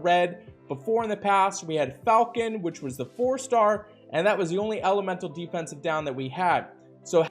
red. Before in the past, we had Falcon, which was the 4-star, and that was the only elemental defensive down that we had. So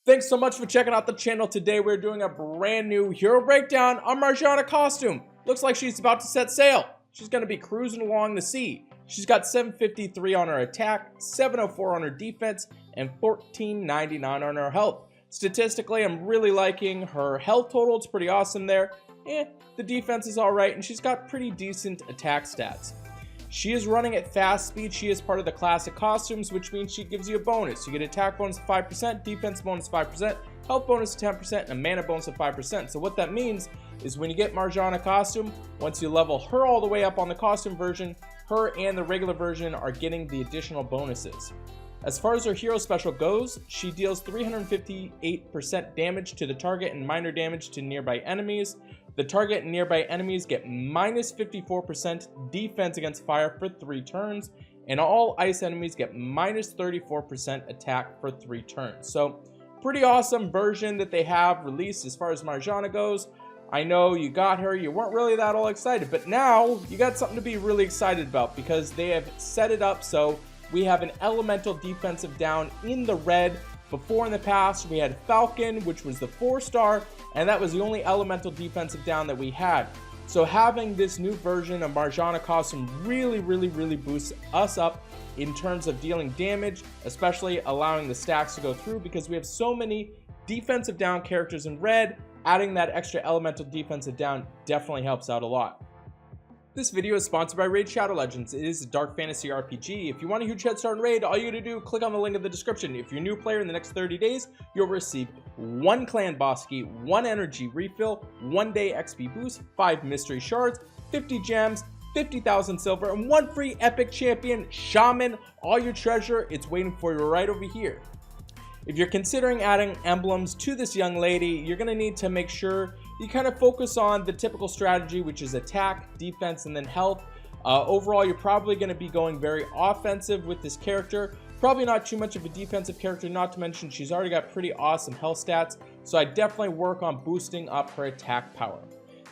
thanks so much for checking out the channel. Today we're doing a brand new hero breakdown on Marjana costume. Looks like she's about to set sail. She's going to be cruising along the sea. She's got 753 on her attack, 704 on her defense, and 1499 on her health. Statistically, I'm really liking her health total. It's pretty awesome there. The defense is alright, and she's got pretty decent attack stats. She is running at fast speed. She is part of the classic costumes, which means she gives you a bonus. You get attack bonus of 5%, defense bonus 5%, health bonus of 10%, and a mana bonus of 5%. So what that means is when you get Marjana costume, once you level her all the way up on the costume version, her and the regular version are getting the additional bonuses. As far as her hero special goes, she deals 358% damage to the target and minor damage to nearby enemies. The target and nearby enemies get minus 54% defense against fire for 3 turns, and all ice enemies get minus 34% attack for 3 turns. So pretty awesome version that they have released as far as Marjana goes. I know you got her, you weren't really that all excited, but now you got something to be really excited about because they have set it up so we have an elemental defensive down in the red. Before in the past, we had Falcon, which was the 4-star, and that was the only elemental defensive down that we had. So having this new version of Marjana costume really boosts us up in terms of dealing damage, especially allowing the stacks to go through because we have so many defensive down characters in red. Adding that extra elemental defensive down definitely helps out a lot. This video is sponsored by Raid Shadow Legends. It is a dark fantasy RPG. If you want a huge head start in Raid, all you gotta do, click on the link in the description. If you're a new player in the next 30 days, you'll receive 1 clan boss key, 1 energy refill, 1 day XP boost, 5 mystery shards, 50 gems, 50,000 silver, and 1 free epic champion shaman. All your treasure, it's waiting for you right over here. If you're considering adding emblems to this young lady, you're going to need to make sure you kind of focus on the typical strategy, which is attack, defense, and then health. Overall, you're probably going to be going very offensive with this character. Probably not too much of a defensive character, not to mention she's already got pretty awesome health stats. So I definitely work on boosting up her attack power.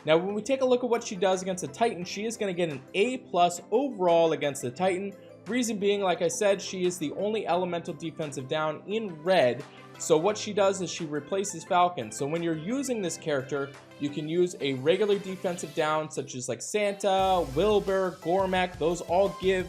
Now, when we take a look at what she does against the Titan, she is going to get an A+ overall against the Titan. Reason being, like I said, she is the only elemental defensive down in red. So what she does is she replaces Falcon. So when you're using this character, you can use a regular defensive down such as like Santa, Wilbur, Gormak. Those all give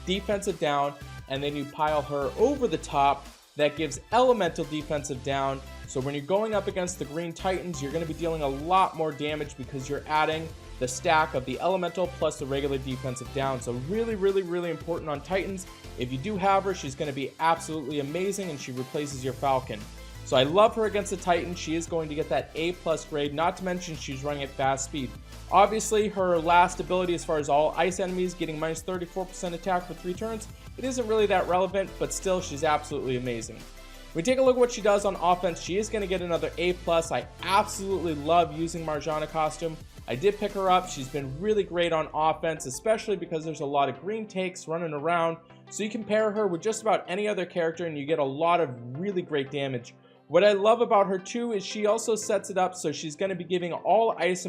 defensive down, and then you pile her over the top. That gives elemental defensive down. So when you're going up against the Green Titans, you're going to be dealing a lot more damage because you're adding the stack of the elemental plus the regular defensive down. So really important on Titans. If you do have her, she's going to be absolutely amazing, and she replaces your Falcon. So I love her against the Titan. She is going to get that A+ grade, not to mention she's running at fast speed. Obviously, her last ability as far as all ice enemies getting minus 34% attack for 3 turns, it isn't really that relevant, but still she's absolutely amazing. When we take a look at what she does on offense, she is going to get another A+. I absolutely love using Marjana costume. I did pick her up. She's been really great on offense, especially because there's a lot of green takes running around. So you can pair her with just about any other character and you get a lot of really great damage. What I love about her too is she also sets it up so she's going to be giving all ice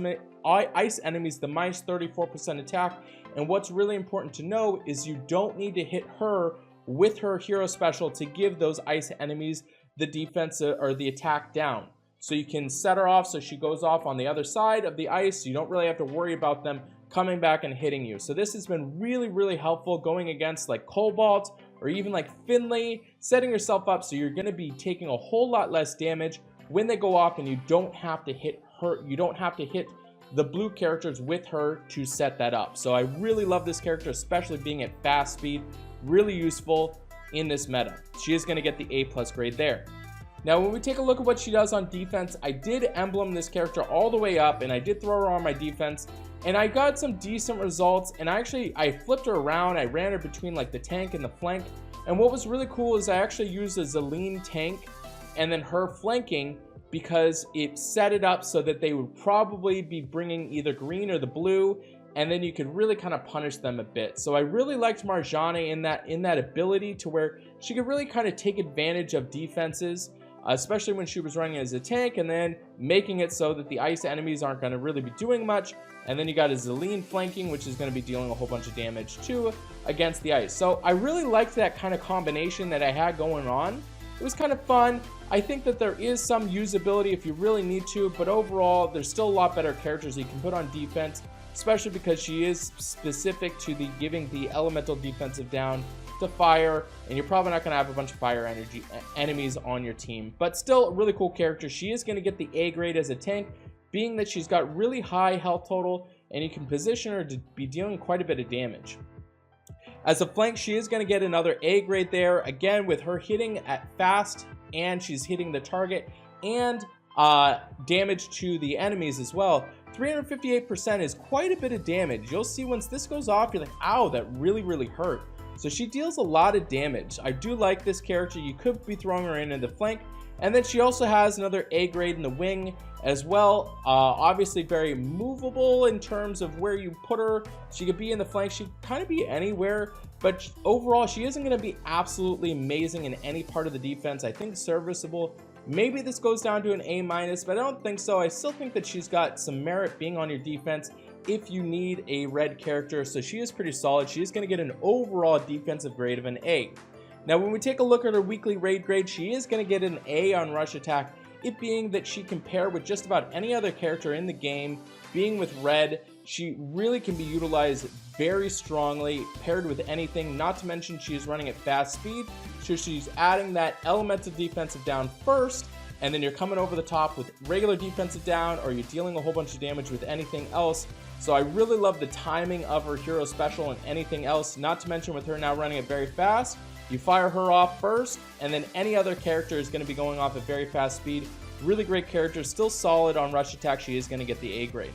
enemies the minus 34% attack. And what's really important to know is you don't need to hit her with her hero special to give those ice enemies the defense or the attack down. So you can set her off so she goes off on the other side of the ice. You don't really have to worry about them coming back and hitting you. So this has been really helpful going against like Cobalt or even like Finley, setting yourself up so you're going to be taking a whole lot less damage when they go off, and you don't have to hit her. You don't have to hit the blue characters with her to set that up. So I really love this character, especially being at fast speed. Really useful in this meta. She is going to get the A+ grade there. Now, when we take a look at what she does on defense, I did emblem this character all the way up, and I did throw her on my defense, and I got some decent results. And I flipped her around. I ran her between like the tank and the flank. And what was really cool is I actually used a Zelene tank and then her flanking, because it set it up so that they would probably be bringing either green or the blue, and then you could really kind of punish them a bit. So I really liked Marjana in that ability to where she could really kind of take advantage of defenses, especially when she was running as a tank, and then making it so that the ice enemies aren't going to really be doing much. And then you got a Zelene flanking, which is going to be dealing a whole bunch of damage too against the ice. So I really liked that kind of combination that I had going on. It was kind of fun. I think that there is some usability if you really need to, but overall there's still a lot better characters you can put on defense, especially because she is specific to the giving the elemental defensive down to fire, and you're probably not going to have a bunch of fire energy enemies on your team. But still a really cool character. She is going to get the A grade as a tank, being that she's got really high health total, and you can position her to be dealing quite a bit of damage. As a flank, she is going to get another A grade there, again with her hitting at fast, and she's hitting the target and damage to the enemies as well. 358% is quite a bit of damage. You'll see once this goes off, you're like, ow, that really hurt. So she deals a lot of damage. I do like this character. You could be throwing her in the flank. And then she also has another A grade in the wing as well. Obviously very movable in terms of where you put her. She could be in the flank. She could kind of be anywhere. But overall, she isn't going to be absolutely amazing in any part of the defense. I think serviceable. Maybe this goes down to an A-, but I don't think so. I still think that she's got some merit being on your defense if you need a red character. So she is pretty solid. She is going to get an overall defensive grade of an A. Now, when we take a look at her weekly raid grade, she is going to get an A on rush attack, it being that she can pair with just about any other character in the game. Being with red, she really can be utilized very strongly, paired with anything, not to mention she is running at fast speed, so she's adding that elemental defensive down first, and then you're coming over the top with regular defensive down, or you're dealing a whole bunch of damage with anything else. So I really love the timing of her hero special and anything else, not to mention with her now running it very fast. You fire her off first, and then any other character is going to be going off at very fast speed. Really great character, still solid on rush attack. She is going to get the A grade.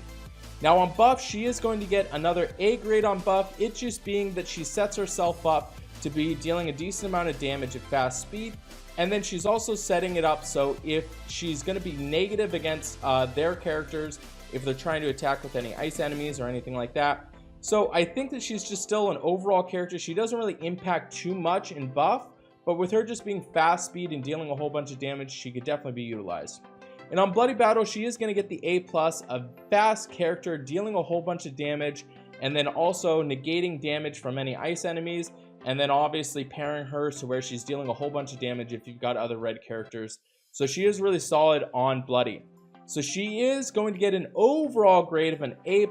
Now on buff, she is going to get another A grade on buff, it just being that she sets herself up to be dealing a decent amount of damage at fast speed. And then she's also setting it up so if she's going to be negative against their characters, if they're trying to attack with any ice enemies or anything like that. So I think that she's just still an overall character. She doesn't really impact too much in buff, but with her just being fast speed and dealing a whole bunch of damage, she could definitely be utilized. And on Bloody Battle, she is going to get the A+, a fast character dealing a whole bunch of damage, and then also negating damage from any ice enemies, and then obviously pairing her to where she's dealing a whole bunch of damage if you've got other red characters. So she is really solid on Bloody. So she is going to get an overall grade of an A+.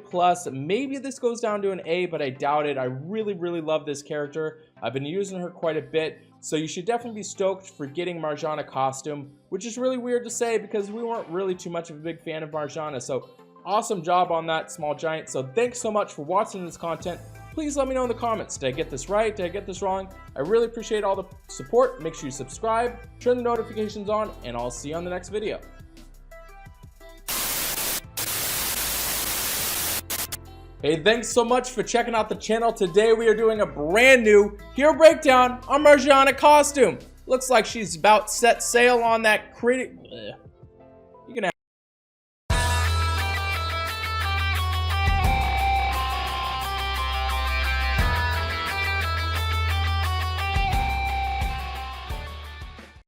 Maybe this goes down to an A, but I doubt it. I really love this character. I've been using her quite a bit. So you should definitely be stoked for getting Marjana costume, which is really weird to say because we weren't really too much of a big fan of Marjana. So awesome job on that, Small Giant. So thanks so much for watching this content. Please let me know in the comments. Did I get this right? Did I get this wrong? I really appreciate all the support. Make sure you subscribe, turn the notifications on, and I'll see you on the next video. Hey, thanks so much for checking out the channel. Today we are doing a brand new hero breakdown on Marjana costume. Looks like she's about set sail on that critic. You can have